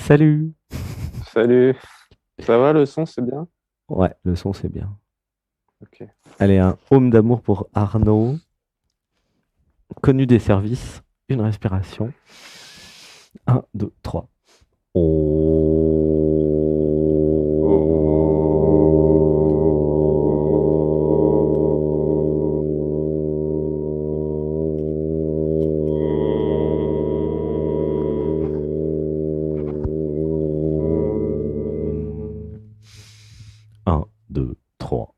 Salut! Salut, ça va le son, c'est bien? Ouais, le son c'est bien. Ok. Allez, un home d'amour pour Arnaud. Connu des services. Une respiration. Un, deux, trois. Un, deux, trois.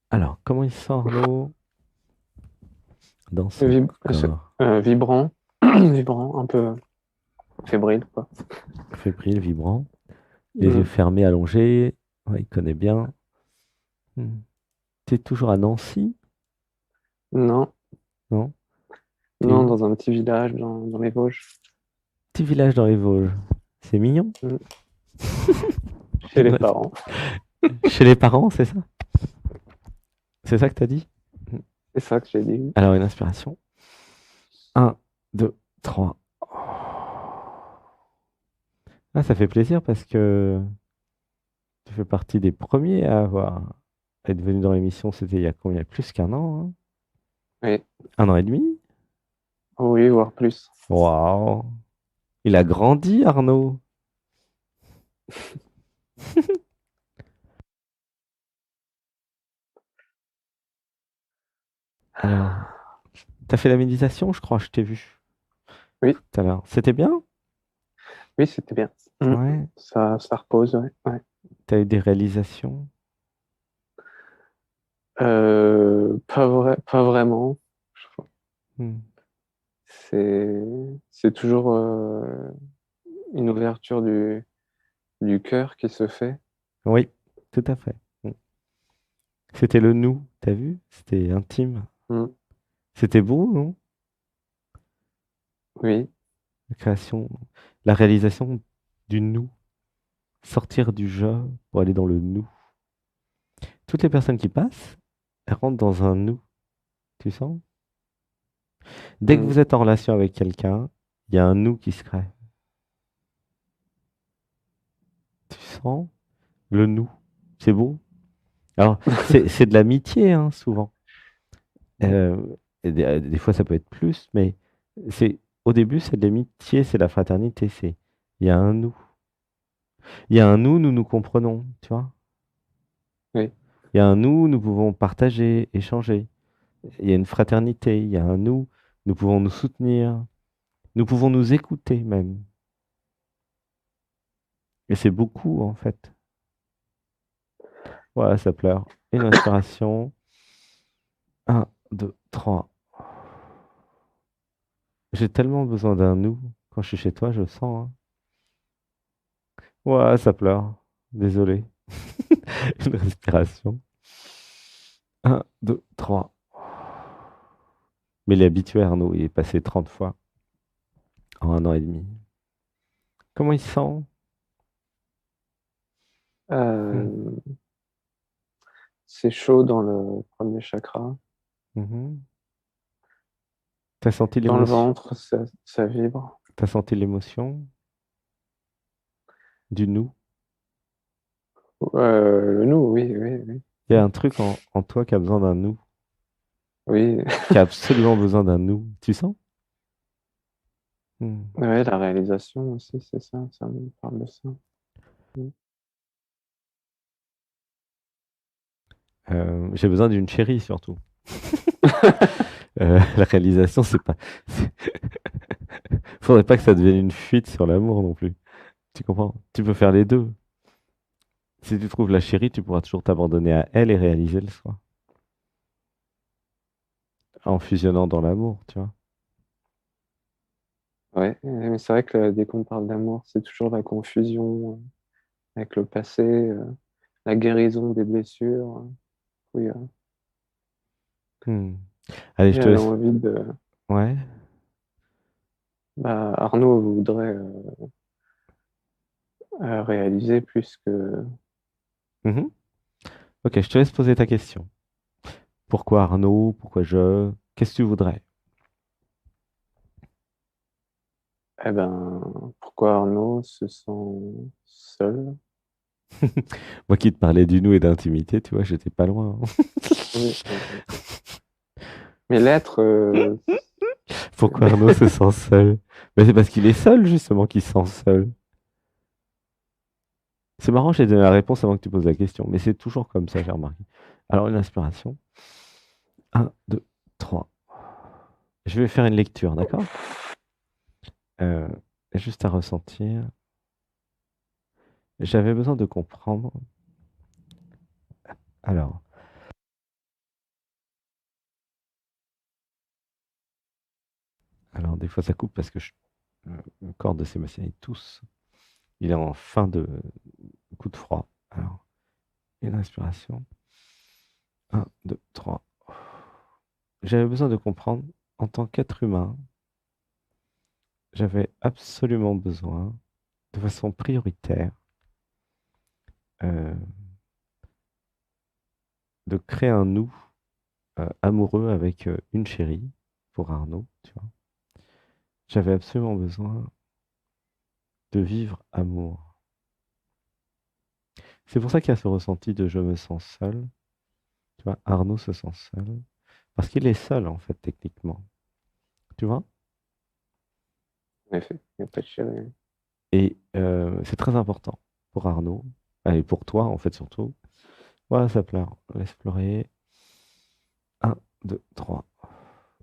Alors, comment il sent Arnaud dans son Vib- corps? Vibrant, vibrant, un peu fébrile, quoi. Fébrile, vibrant. Les yeux Mm. fermés, allongés. Ouais, il connaît bien. Hmm. T'es toujours à Nancy? Non, Non? T'es non, où? dans un petit village dans les Vosges. Petit village dans les Vosges. C'est mignon. Mm. Chez les parents. Chez les parents, c'est ça? C'est ça que t'as dit? C'est ça que j'ai dit. Alors, une inspiration. Un, deux, trois. Ah, ça fait plaisir parce que tu fais partie des premiers à être venu dans l'émission. C'était il y a combien? Plus qu'un an, hein? Oui, 1 an et demi? oui, voire plus. Waouh! Il a grandi, Arnaud. Alors, t'as fait la méditation, je crois, je t'ai vu Oui, tout à l'heure. C'était bien? oui, c'était bien. Mm. Ouais. Ça repose, ouais. Ouais. T'as eu des réalisations? Pas vraiment. Hmm. C'est, c'est toujours une ouverture du cœur qui se fait. Oui, tout à fait. Hmm. C'était le nous, t'as vu? C'était intime. Mm. C'était beau, non? Oui. La création, la réalisation du nous. Sortir du je pour aller dans le nous. Toutes les personnes qui passent, elles rentrent dans un nous, tu sens? Dès que Mm. vous êtes en relation avec quelqu'un, il y a un nous qui se crée. Tu sens le nous. C'est beau. Alors, c'est de l'amitié, hein, souvent. Euh, et des fois, ça peut être plus, mais au début, c'est de l'amitié, c'est la fraternité. Il y a un nous. Il y a un nous nous comprenons, tu vois? Oui. Il y a un nous pouvons partager, échanger. Il y a une fraternité, il y a un nous pouvons nous soutenir, nous pouvons nous écouter même. Et c'est beaucoup en fait. Voilà, ça pleure. Une inspiration. Un, deux, trois. J'ai tellement besoin d'un nous. Quand je suis chez toi, je sens, hein. Ouais, ça pleure. Désolé. Une respiration. Un, deux, trois. Mais il est habitué, Arnaud. Il est passé 30 fois en 1 an et demi. Comment il se sent? Hmm. Euh, c'est chaud dans le premier chakra. Mhm. T'as senti Dans le l'émotion? ventre, ça vibre. T'as senti l'émotion du nous? Le nous, oui, oui, oui. Il y a un truc en toi qui a besoin d'un nous, Oui, qui a absolument besoin d'un nous. Tu sens? Hmm. ouais, la réalisation aussi, c'est ça, ça me parle de ça. Mm. J'ai besoin d'une chérie surtout. La réalisation, c'est pas. Faudrait pas que ça devienne une fuite sur l'amour non plus. Tu comprends? Tu peux faire les deux. Si tu trouves la chérie, tu pourras toujours t'abandonner à elle et réaliser le soi. En fusionnant dans l'amour, tu vois. Ouais, mais c'est vrai que dès qu'on parle d'amour, c'est toujours la confusion avec le passé, la guérison des blessures. Oui, Hmm. Allez, je il te avait laisse. envie de. Ouais. Bah, Arnaud voudrait réaliser plus que. Mhm. Ok, je te laisse poser ta question. Pourquoi Arnaud? Pourquoi Qu'est-ce que tu voudrais? Eh ben. pourquoi Arnaud se sent seul? Moi qui te parlais du nous et d'intimité, tu vois, j'étais pas loin, hein. Oui, mais l'être, Pourquoi Arnaud se sent seul? Mais c'est parce qu'il est seul, justement, qu'il se sent seul. C'est marrant, j'ai donné la réponse avant que tu poses la question, mais c'est toujours comme ça, j'ai remarqué. Alors, une inspiration. Un, 2, 3. Je vais faire une lecture, d'accord? Euh, Juste à ressentir. J'avais besoin de comprendre. Alors, des fois ça coupe parce que le corps de Sébastien est tous. Il est en fin de coup de froid. Alors, une inspiration. Un, 2, 3. J'avais besoin de comprendre, en tant qu'être humain, j'avais absolument besoin, de façon prioritaire, euh, de créer un nous amoureux avec une chérie, pour Arnaud, tu vois. J'avais absolument besoin de vivre amour. C'est pour ça qu'il y a ce ressenti de je me sens seul. Tu vois, Arnaud se sent seul. Parce qu'il est seul, en fait, techniquement. Tu vois? en effet, il n'y a pas de chérie. Et c'est très important pour Arnaud. Et pour toi, en fait, surtout. Voilà, ça pleure. Laisse pleurer. Un, 2, 3.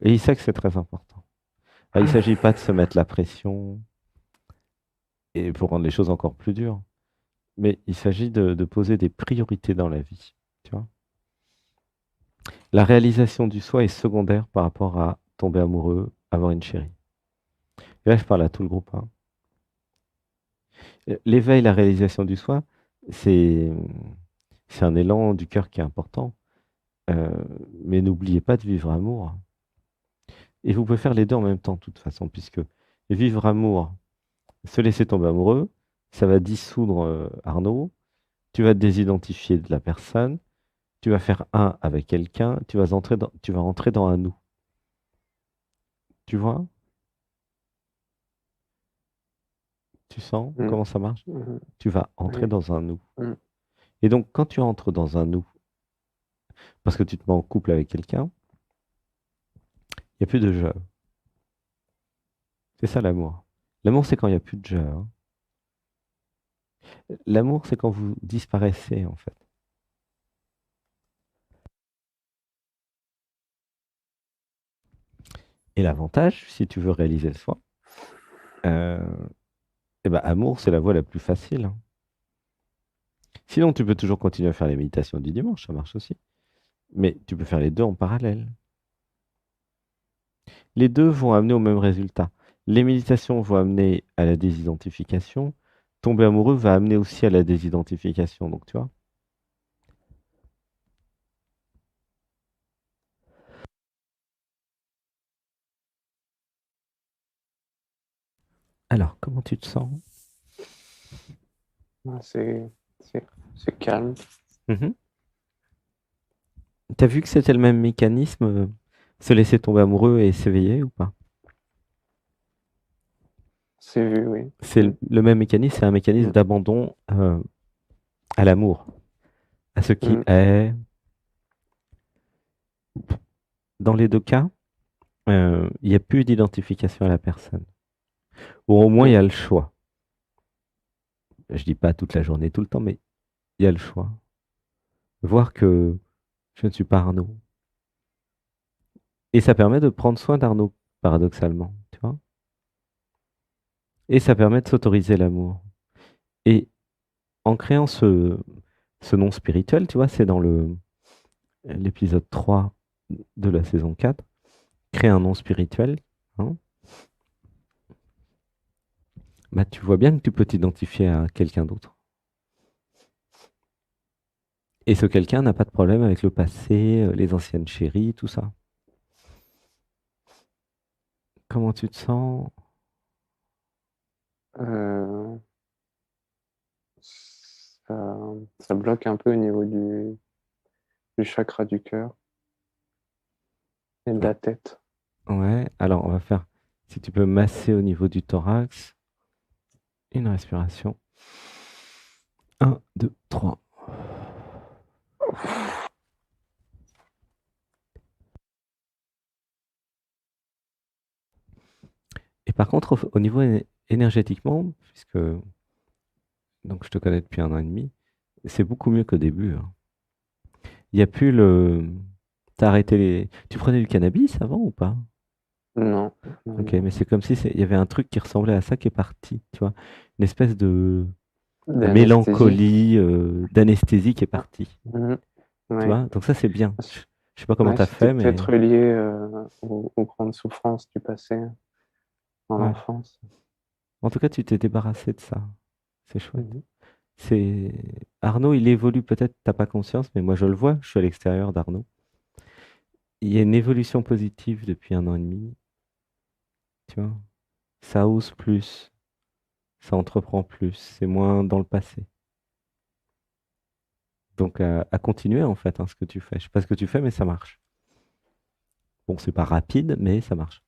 Et il sait que c'est très important. Ah, il ne s'agit pas de se mettre la pression et pour rendre les choses encore plus dures. Mais il s'agit de poser des priorités dans la vie. Tu vois? La réalisation du soi est secondaire par rapport à tomber amoureux, avoir une chérie. Et là, je parle à tout le groupe, hein. L'éveil, la réalisation du soi, c'est c'est un élan du cœur qui est important. Euh, mais n'oubliez pas de vivre amour. Et vous pouvez faire les deux en même temps, de toute façon, puisque vivre amour, se laisser tomber amoureux, ça va dissoudre Arnaud, tu vas te désidentifier de la personne, tu vas faire un avec quelqu'un, tu vas rentrer dans un nous. Tu vois? Tu sens Mm, comment ça marche? mm, Tu vas entrer oui, dans un nous. mm, Et donc, quand tu entres dans un nous, parce que tu te mets en couple avec quelqu'un, il n'y a plus de jeu. C'est ça l'amour. L'amour, c'est quand il n'y a plus de jeu, hein. L'amour, c'est quand vous disparaissez, en fait. Et l'avantage, si tu veux réaliser le soi, euh, eh ben, amour, c'est la voie la plus facile, hein. Sinon, tu peux toujours continuer à faire les méditations du dimanche, ça marche aussi. Mais tu peux faire les deux en parallèle. Les deux vont amener au même résultat. Les méditations vont amener à la désidentification. Tomber amoureux va amener aussi à la désidentification. Donc, tu vois. Alors, comment tu te sens? ouais, c'est calme. Mhm. T'as vu que c'était le même mécanisme, se laisser tomber amoureux et s'éveiller ou pas? C'est vu, oui. C'est Mm, le même mécanisme, c'est un mécanisme mm, d'abandon à l'amour, à ce qui mm, est. Dans les deux cas, il n'y a plus d'identification à la personne. Ou au moins, il y mm, a le choix. Je dis pas toute la journée, tout le temps, mais il y a le choix. Voir que je ne suis pas Arnaud. Et ça permet de prendre soin d'Arnaud, paradoxalement, tu vois. Et ça permet de s'autoriser l'amour. Et en créant ce nom spirituel, tu vois, c'est dans l'épisode 3 de la saison 4, créer un nom spirituel, hein, bah, tu vois bien que tu peux t'identifier à quelqu'un d'autre. Et ce quelqu'un n'a pas de problème avec le passé, les anciennes chéries, tout ça. Comment tu te sens? euh, ça, ça bloque un peu au niveau du chakra du cœur et de la tête. Ouais, alors on va faire, si tu peux masser au niveau du thorax, une respiration. 1, 2, 3. Et par contre, au niveau énergétiquement, puisque donc je te connais depuis 1 an et demi, c'est beaucoup mieux qu'au début, hein. Il y a plus le. T'as arrêté les. Tu prenais du cannabis avant ou pas? Non, non, Ok, non. mais c'est comme si il y avait un truc qui ressemblait à ça qui est parti, tu vois. Une espèce de D'anesthésie. mélancolie, d'anesthésie qui est partie, Mhm. tu Ouais. vois. Donc ça, c'est bien. Je sais pas comment Ouais, t'as c'était fait, mais peut-être lié aux grandes souffrances du passé en ouais. enfance. En tout cas, tu t'es débarrassé de ça. C'est chouette. Mhm. C'est Arnaud, il évolue peut-être, t'as pas conscience, mais moi je le vois, je suis à l'extérieur d'Arnaud. Il y a une évolution positive depuis 1 an et demi, tu vois. Ça ose plus, ça entreprend plus, c'est moins dans le passé. Donc à continuer en fait, hein, ce que tu fais. Je sais pas ce que tu fais, mais ça marche. Bon, c'est pas rapide, mais ça marche.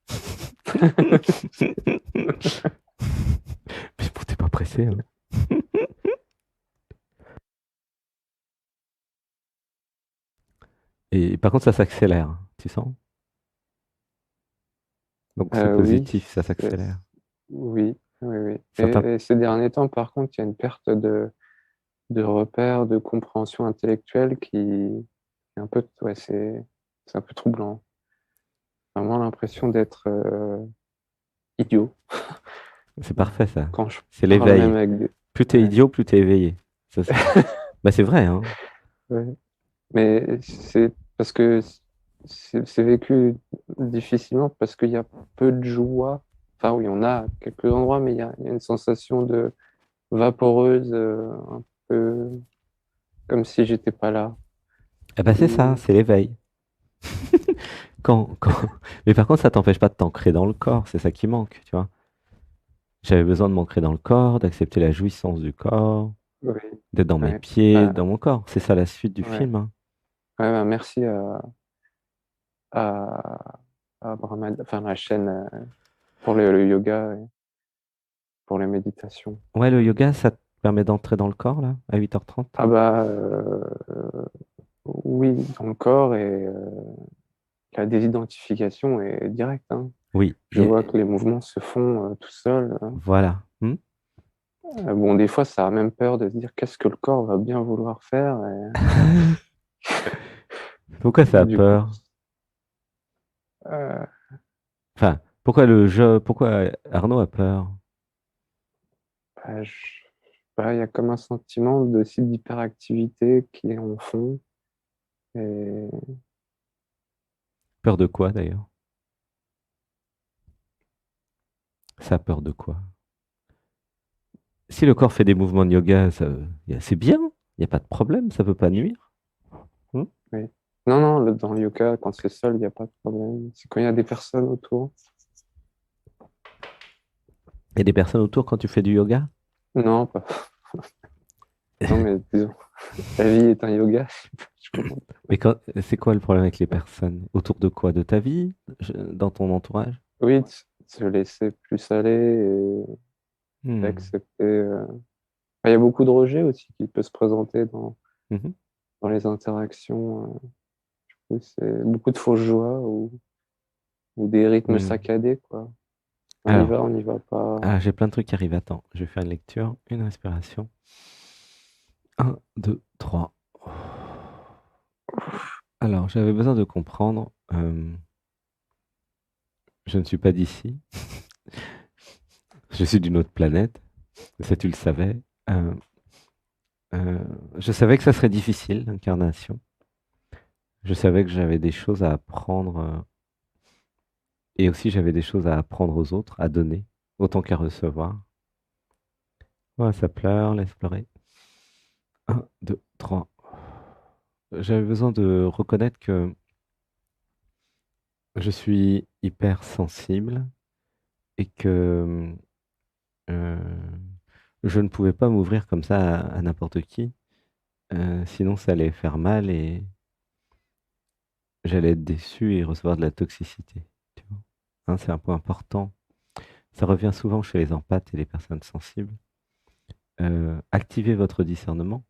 Mais bon, t'es pas pressé, hein. Et par contre, ça s'accélère, tu sens? Donc c'est Oui, positif, ça c'est- s'accélère. oui, oui, oui. Certains. Et ces derniers temps, par contre, il y a une perte de repères, de compréhension intellectuelle qui est un peu, ouais, c'est un peu troublant. Vraiment l'impression d'être idiot C'est parfait ça. quand je C'est parle même l'éveil. avec des... Plus t'es Ouais, idiot, plus t'es éveillé. Ça, bah, c'est vrai, hein. ouais. Mais c'est parce que c'est vécu difficilement parce qu'il y a peu de joie. Enfin oui, on a quelques endroits, mais il y a une sensation de vaporeuse, un peu comme si j'étais pas là. Eh ben c'est ça, Ou- c'est l'éveil. Quand... Mais par contre, ça t'empêche pas de t'ancrer dans le corps, c'est ça qui manque, tu vois. J'avais besoin de m'ancrer dans le corps, d'accepter la jouissance du corps, Oui, d'être dans mes ouais, pieds, bah, dans mon corps. C'est ça la suite du ouais. film, hein. Ouais, bah, merci à, enfin, la chaîne pour le yoga et pour les méditations. Ouais, le yoga, ça te permet d'entrer dans le corps, là, à 8h30. Ah bah oui, dans le corps et la désidentification est directe, hein. Oui, Je vois que les mouvements se font tout seuls, hein. voilà. Hmm. Bon, des fois, ça a même peur de se dire qu'est-ce que le corps va bien vouloir faire. Pourquoi ça Et a du coup, peur? euh, Enfin, pourquoi Arnaud a peur? bah, il y a comme un sentiment aussi d'hyperactivité qui est en fond. Et Peur de quoi, d'ailleurs? Ça a peur de quoi? Si le corps fait des mouvements de yoga, c'est bien, il n'y a pas de problème, ça peut pas nuire. Hmm. oui. Non, non, dans le yoga, quand c'est seul, il n'y a pas de problème. C'est quand il y a des personnes autour. Il y a des personnes autour quand tu fais du yoga? Non, pas. Non, mais disons, la vie est un yoga. Je comprends. Mais c'est quoi le problème avec les personnes? Autour de quoi? De ta vie? Dans ton entourage? Oui, se laisser plus aller et Hmm. d'accepter. Il y a beaucoup de rejet aussi qui peut se présenter Mhm. dans les interactions. C'est beaucoup de fausses joies ou des rythmes Hmm. saccadés, quoi. Alors, On n'y va pas. j'ai plein de trucs qui arrivent. Attends, je vais faire une lecture, une respiration. 1, 2, 3. Alors, j'avais besoin de comprendre. Je ne suis pas d'ici. Je suis d'une autre planète. Ça, tu le savais. Euh, euh, je savais que ça serait difficile, l'incarnation. Je savais que j'avais des choses à apprendre. Et aussi, j'avais des choses à apprendre aux autres, à donner, autant qu'à recevoir. Ouais, ça pleure, laisse pleurer. 1, 2, 3. J'avais besoin de reconnaître que je suis hyper sensible et que euh, je ne pouvais pas m'ouvrir comme ça à n'importe qui. Sinon, ça allait faire mal et j'allais être déçu et recevoir de la toxicité. Tu vois. Hein, c'est un point important. Ça revient souvent chez les empathes et les personnes sensibles. activez votre discernement.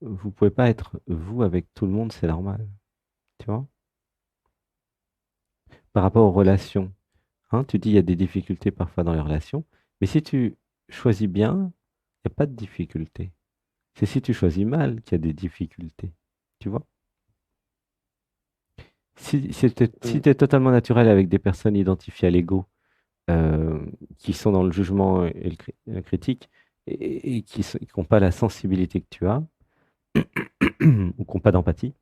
Vous pouvez pas être vous avec tout le monde, c'est normal. Tu vois? Par rapport aux relations, hein, tu dis il y a des difficultés parfois dans les relations, mais si tu choisis bien, il n'y a pas de difficulté. C'est si tu choisis mal qu'il y a des difficultés. Tu vois? Si Mm. tu es totalement naturel avec des personnes identifiées à l'ego, euh, qui sont dans le jugement et la critique, et qui n'ont pas la sensibilité que tu as, ou qui n'ont pas d'empathie,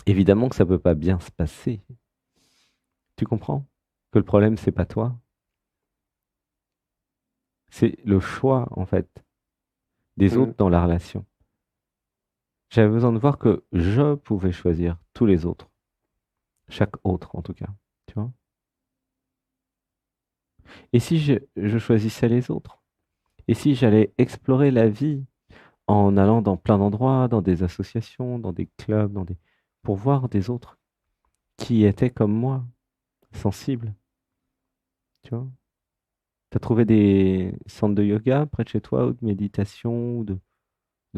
évidemment que ça ne peut pas bien se passer. Tu comprends? Que le problème, c'est pas toi. C'est le choix, en fait, des autres Mm. dans la relation. J'avais besoin de voir que je pouvais choisir tous les autres, chaque autre en tout cas. Tu vois? Et si je choisissais les autres? Et si j'allais explorer la vie en allant dans plein d'endroits, dans des associations, dans des clubs, pour voir des autres qui étaient comme moi, sensibles, tu vois? T'as trouvé des centres de yoga près de chez toi, ou de méditation, ou de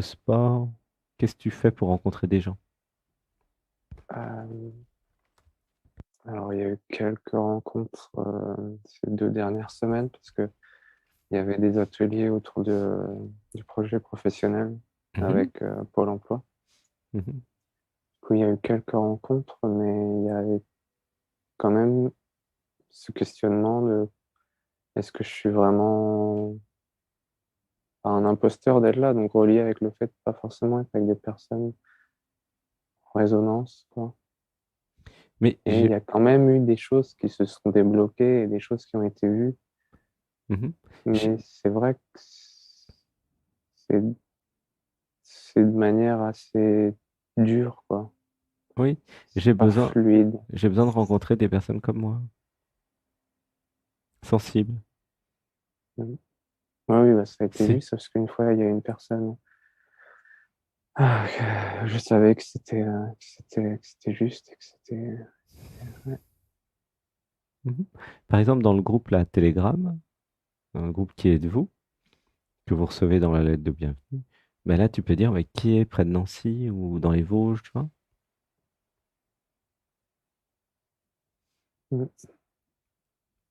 sport? Qu'est-ce que tu fais pour rencontrer des gens? Euh, alors, il y a eu quelques rencontres ces 2 dernières semaines parce que il y avait des ateliers autour du projet professionnel Mhm, avec Pôle emploi. mhm. Du coup, il y a eu quelques rencontres, mais il y avait quand même ce questionnement de est-ce que je suis vraiment un imposteur d'être là, donc relié avec le fait de pas forcément être avec des personnes en résonance, quoi. Mais Et il y a quand même eu des choses qui se sont débloquées et des choses qui ont été vues, mhm. J'ai- mais c'est vrai que c'est c'est de manière assez dure, quoi. oui, C'est pas fluide. j'ai besoin de rencontrer des personnes comme moi, sensibles. Oui, oui, bah, ça a été vu, C'est, ça, parce qu'une fois, il y a une personne, je savais que c'était juste et que c'était. Ouais. mhm. Par exemple, dans le groupe là, Telegram, un groupe qui est de vous, que vous recevez dans la lettre de bienvenue, ben là, tu peux dire mais qui est près de Nancy ou dans les Vosges, tu vois, Mm.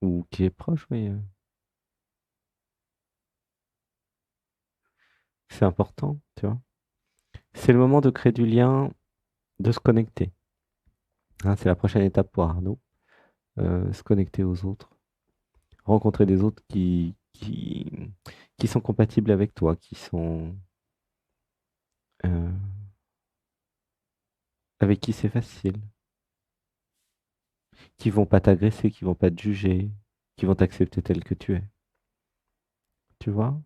ou qui est proche, oui. C'est important, tu vois. C'est le moment de créer du lien, de se connecter, hein, c'est la prochaine étape pour Arnaud, se connecter aux autres, rencontrer des autres qui sont compatibles avec toi, euh, avec qui c'est facile, qui vont pas t'agresser, qui vont pas te juger, qui vont t'accepter tel que tu es. Tu vois?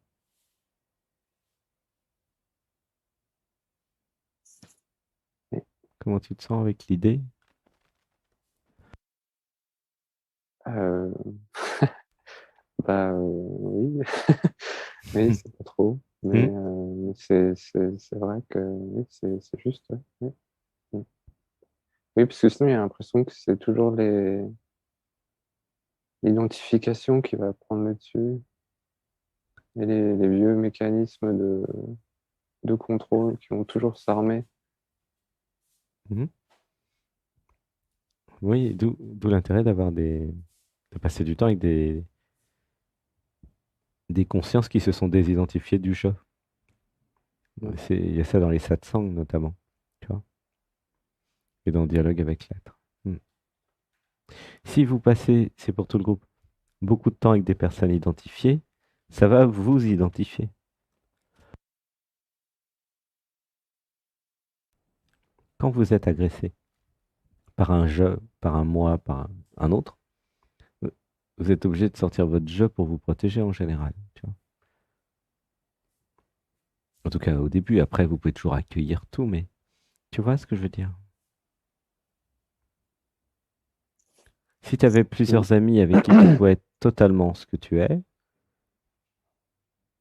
Et, Comment tu te sens avec l'idée? euh, bah oui, oui, c'est pas trop, mais Hmm. c'est vrai que oui, c'est juste. Ouais. Oui. Mm. Oui, parce que sinon, il y a l'impression que c'est toujours l'identification qui va prendre le dessus et les vieux mécanismes de contrôle qui vont toujours s'armer. Mhm. Oui, d'où l'intérêt de passer du temps avec des consciences qui se sont désidentifiées du jeu. Mm. Il y a ça dans les satsangs notamment, tu vois, et dans le dialogue avec l'être. Hmm. Si vous passez, c'est pour tout le groupe, beaucoup de temps avec des personnes identifiées, ça va vous identifier. Quand vous êtes agressé par un je, par un moi, par un autre, euh, vous êtes obligé de sortir votre je pour vous protéger en général. Tu vois. En tout cas, au début, après, vous pouvez toujours accueillir tout, mais tu vois ce que je veux dire? Si tu avais Mm. plusieurs amis avec qui tu pouvais être totalement ce que tu es,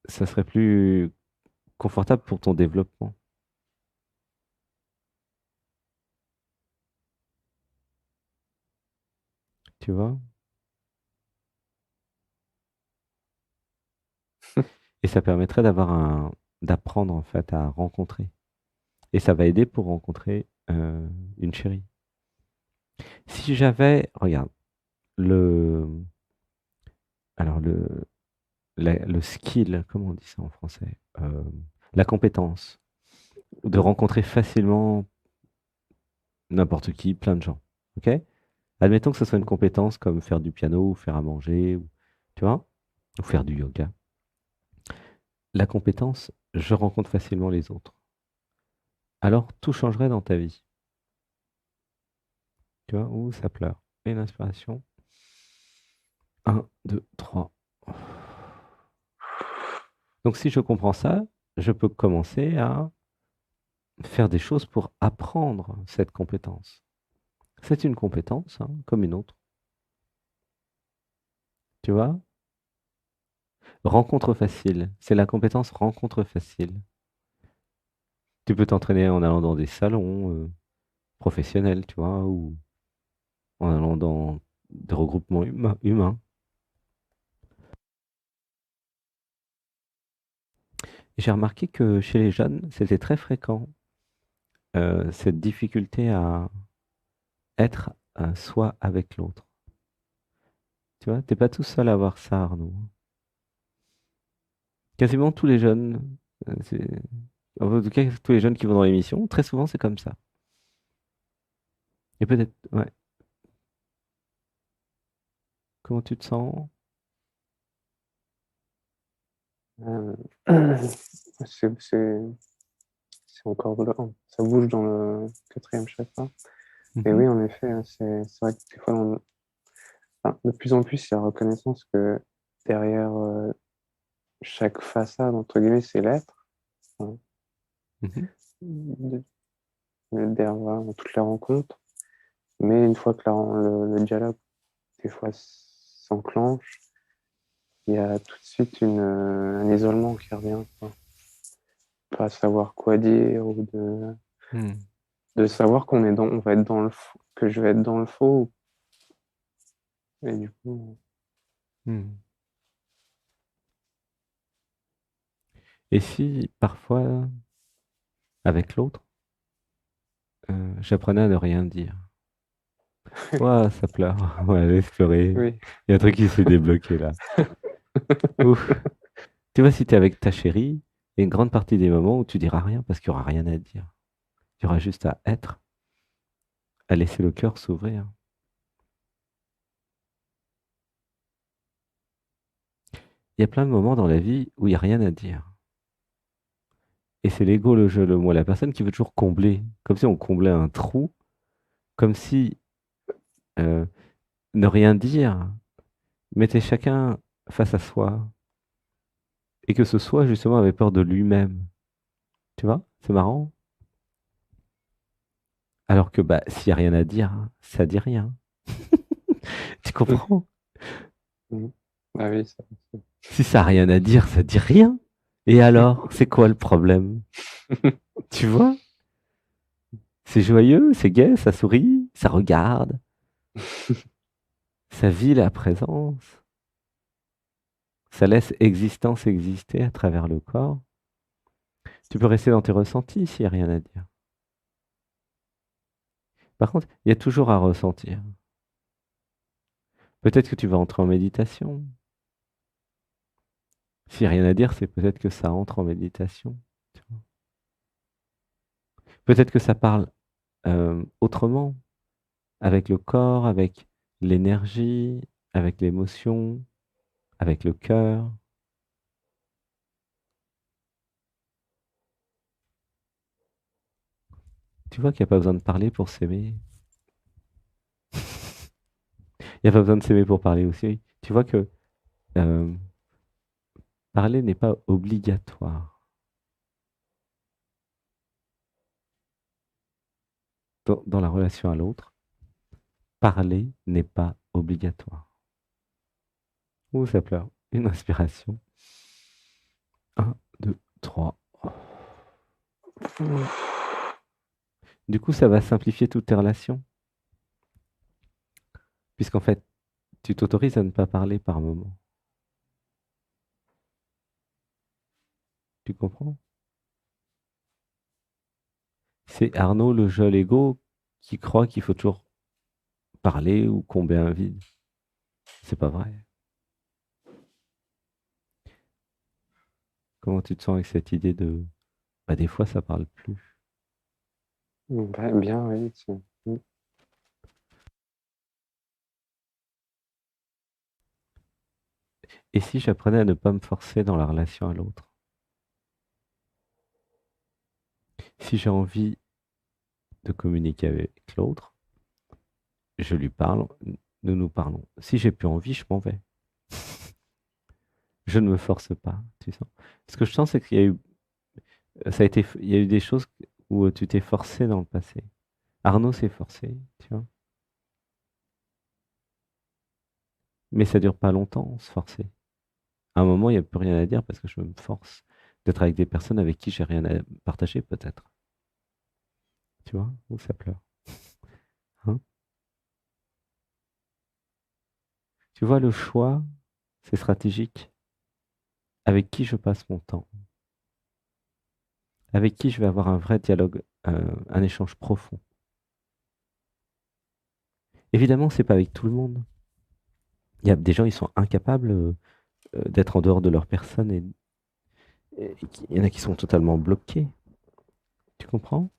ça serait plus confortable pour ton développement. Tu vois? Et ça permettrait d'apprendre en fait à rencontrer. Et ça va aider pour rencontrer une chérie. Si j'avais, regarde, le, alors le skill, comment on dit ça en français? La compétence de Mhm. rencontrer facilement n'importe qui, plein de gens. Ok? Admettons que ce soit une compétence comme faire du piano ou faire à manger, ou, tu vois, ou faire du yoga. La compétence, je rencontre facilement les autres. Alors tout changerait dans ta vie. Tu vois, où ça pleure. Une inspiration. Un, 2, 3. Donc si je comprends ça, je peux commencer à faire des choses pour apprendre cette compétence. C'est une compétence, hein, comme une autre. Tu vois? Rencontre facile. C'est la compétence rencontre facile. Tu peux t'entraîner en allant dans des salons professionnels, tu vois, ou en allant dans des regroupements humains. J'ai remarqué que chez les jeunes, c'était très fréquent, cette difficulté à être soi avec l'autre. Tu vois, t'es pas tout seul à avoir ça, Arnaud. Quasiment tous les jeunes, en tout cas tous les jeunes qui vont dans l'émission, très souvent c'est comme ça. Et peut-être, ouais. Comment tu te sens? Euh, c'est encore de là. Ça bouge dans le quatrième chakra. Et Mhm, oui, en effet, hein, c'est vrai que des fois, enfin, de plus en plus, il y a reconnaissance que derrière chaque façade, entre guillemets, c'est l'être. Hein. mhm, De- Derrière voilà, toutes les rencontres. Mais une fois que le dialogue, des fois, s'enclenche, il y a tout de suite un isolement qui revient, quoi. Pas savoir quoi dire ou mhm, de savoir on va être dans le faux, que je vais être dans le faux. Et du coup, mhm. Et si parfois, avec l'autre, j'apprenais à ne rien dire. Ouah, ça pleure. Ouais, laisse pleurer. oui. Il y a un truc qui s'est débloqué là. Ouf. Tu vois, si tu es avec ta chérie, il y a une grande partie des moments où tu diras rien parce qu'il n'y aura rien à dire. Il y aura juste à être, à laisser le cœur s'ouvrir. Il y a plein de moments dans la vie où il n'y a rien à dire. Et c'est l'ego, le jeu, le moi, la personne qui veut toujours combler, comme si on comblait un trou, comme si euh, ne rien dire mettait chacun face à soi, et que ce soi, justement, avait peur de lui-même. Tu vois? C'est marrant. Alors que bah, s'il n'y a rien à dire, ça dit rien. Tu comprends? Mhm. Ah oui, Si ça n'a rien à dire, ça dit rien. Et alors, c'est quoi le problème? Tu vois? C'est joyeux, c'est gai, ça sourit, ça regarde, ça vit la présence, ça laisse existence exister à travers le corps. Tu peux rester dans tes ressentis s'il n'y a rien à dire. Par contre, il y a toujours à ressentir. Peut-être que tu vas entrer en méditation. S'il n'y a rien à dire, c'est peut-être que ça entre en méditation. Tu vois. Peut-être que ça parle autrement, avec le corps, avec l'énergie, avec l'émotion, avec le cœur. Tu vois qu'il n'y a pas besoin de parler pour s'aimer. Il n'y a pas besoin de s'aimer pour parler aussi. Tu vois que euh, parler n'est pas obligatoire. Dans la relation à l'autre, parler n'est pas obligatoire. Ouh, ça pleure. Une inspiration. Un, 2, 3. Du coup, ça va simplifier toutes tes relations. Puisqu'en fait, tu t'autorises à ne pas parler par moment. Tu comprends? C'est Arnaud le jeune ego qui croit qu'il faut toujours parler ou combler un vide. C'est pas vrai. Comment tu te sens avec cette idée de bah, des fois ça parle plus. Bien, oui. Et si j'apprenais à ne pas me forcer dans la relation à l'autre? Si j'ai envie de communiquer avec l'autre, je lui parle, nous nous parlons. Si j'ai plus envie, je m'en vais. Je ne me force pas, tu sens. Ce que je sens, c'est qu'il y a eu, ça a été, il y a eu des choses où tu t'es forcé dans le passé. Arnaud s'est forcé, tu vois. Mais ça dure pas longtemps, se forcer. À un moment, il n'y a plus rien à dire parce que je me force d'être avec des personnes avec qui j'ai rien à partager, peut-être. Tu vois, où ça pleure. Hein. Tu vois, le choix, c'est stratégique. Avec qui je passe mon temps, avec qui je vais avoir un vrai dialogue, un échange profond. Évidemment, c'est pas avec tout le monde. Il y a des gens, ils sont incapables d'être en dehors de leur personne et il y en a qui sont totalement bloqués. Tu comprends?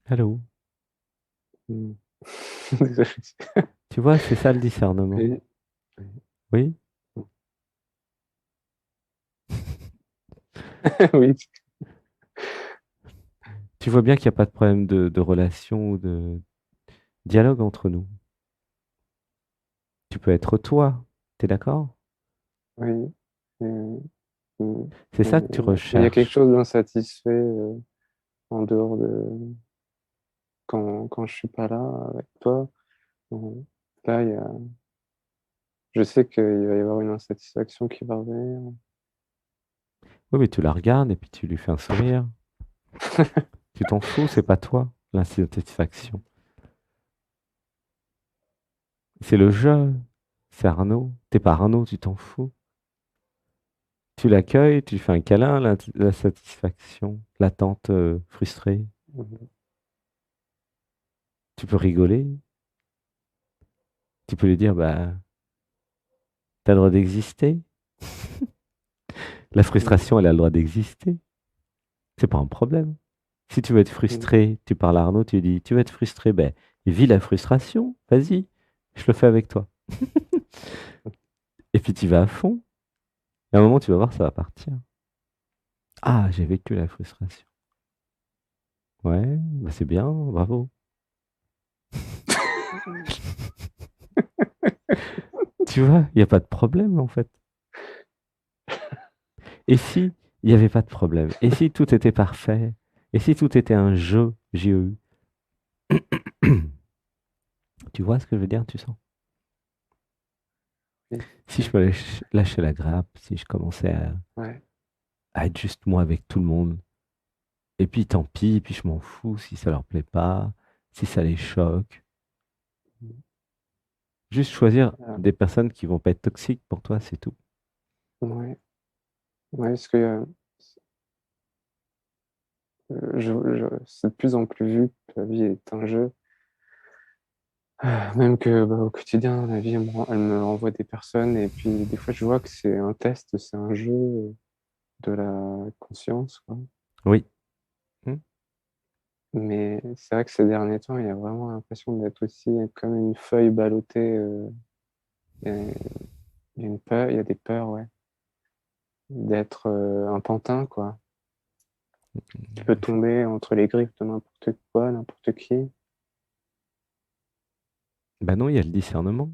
Allô? Mm. Désolé. Tu vois, c'est ça le discernement. Oui. Oui? Oui. Tu vois bien qu'il n'y a pas de problème de relation ou de dialogue entre nous. Tu peux être toi, t'es d'accord? Oui. Oui. Mm. C'est ça que tu Il y a quelque recherches. chose d'insatisfait en dehors de quand je suis pas là avec toi. Euh, Là, je sais qu'il va y avoir une insatisfaction qui va revenir. Oui, mais tu la regardes et puis tu lui fais un sourire. Tu t'en fous, c'est pas toi, l'insatisfaction. C'est le jeu. C'est Arnaud. T'es pas Arnaud, tu t'en fous. Tu l'accueilles, tu lui fais un câlin, la satisfaction, l'attente frustrée. Mhm. Tu peux rigoler. Tu peux lui dire, bah, t'as le droit d'exister. La Mhm. frustration, elle a le droit d'exister. C'est pas un problème. Si tu veux être Mhm. frustré, tu parles à Arnaud, tu lui dis, tu veux être frustré, ben, vis la frustration, vas-y, je le fais avec toi. Et puis tu vas à fond. Et à un moment, tu vas voir, ça va partir. Ah, j'ai vécu la frustration. Ouais, bah c'est bien, bravo. Tu vois, il n'y a pas de problème en fait. Et si il n'y avait pas de problème? Et si tout était parfait? Et si tout était un jeu, JEU? Tu vois ce que je veux dire, tu sens? Oui. Si je Oui. me lâchais la grappe, si je commençais Ouais. à être juste moi avec tout le monde, et puis tant pis, puis je m'en fous si ça leur plaît pas, si ça les choque. Juste choisir Ah, des personnes qui vont pas être toxiques pour toi, c'est tout. ouais. Ouais, parce que c'est de plus en plus vu que la vie est un jeu. Même que bah, au quotidien, la vie, elle me renvoie des personnes et puis des fois, je vois que c'est un test, c'est un jeu de la conscience, quoi. Oui. Hmm. Mais c'est vrai que ces derniers temps, il y a vraiment l'impression d'être aussi comme une feuille ballottée. Il y a il y a une peur, il y a des peurs, ouais. D'être un pantin, quoi. Qui peut tomber entre les griffes de n'importe quoi, n'importe qui. Bah non, il y a le discernement.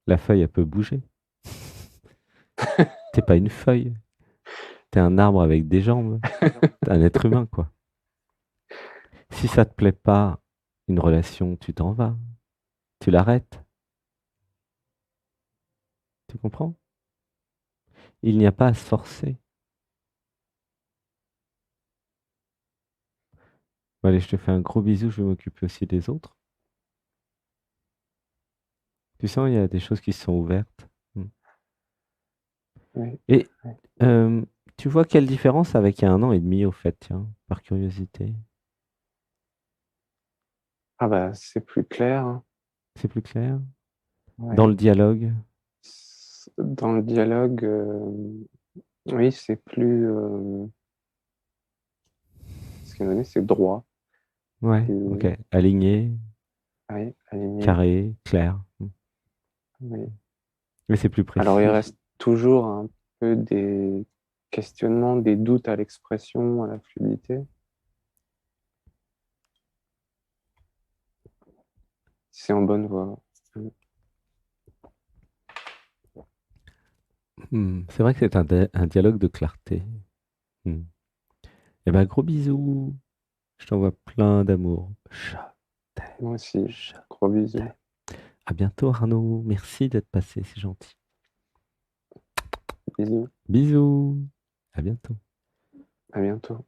La feuille, elle peut bouger. T'es pas une feuille, t'es un arbre avec des jambes. T'es un être humain, quoi. Si ça te plaît pas, une relation, tu t'en vas. Tu l'arrêtes. Tu comprends? Il n'y a pas à se forcer. Bon, allez, je te fais un gros bisou, je vais m'occuper aussi des autres. Tu sens, il y a des choses qui se sont ouvertes. Hmm. Oui, Et oui. tu vois quelle différence avec il y a 1 an et demi, au fait, tiens, par curiosité? Ah bah, c'est plus clair, hein. C'est plus clair? Dans Ouais. le dialogue? Dans le dialogue, oui, c'est plus. Ce qui est donné, c'est droit. Ouais, ok. Plus, Aligné, oui, aligné. carré, clair. Oui. Mais c'est plus Alors, il précis. reste toujours un peu des questionnements, des doutes à l'expression, à la fluidité. C'est en bonne voie. C'est vrai que c'est un dialogue de clarté. Hmm. Eh ben, gros bisous. Je t'envoie plein d'amour. Chat, Moi aussi. chat. Gros bisous. À bientôt, Arnaud. Merci d'être passé, c'est gentil. Bisous. Bisous. À bientôt. À bientôt.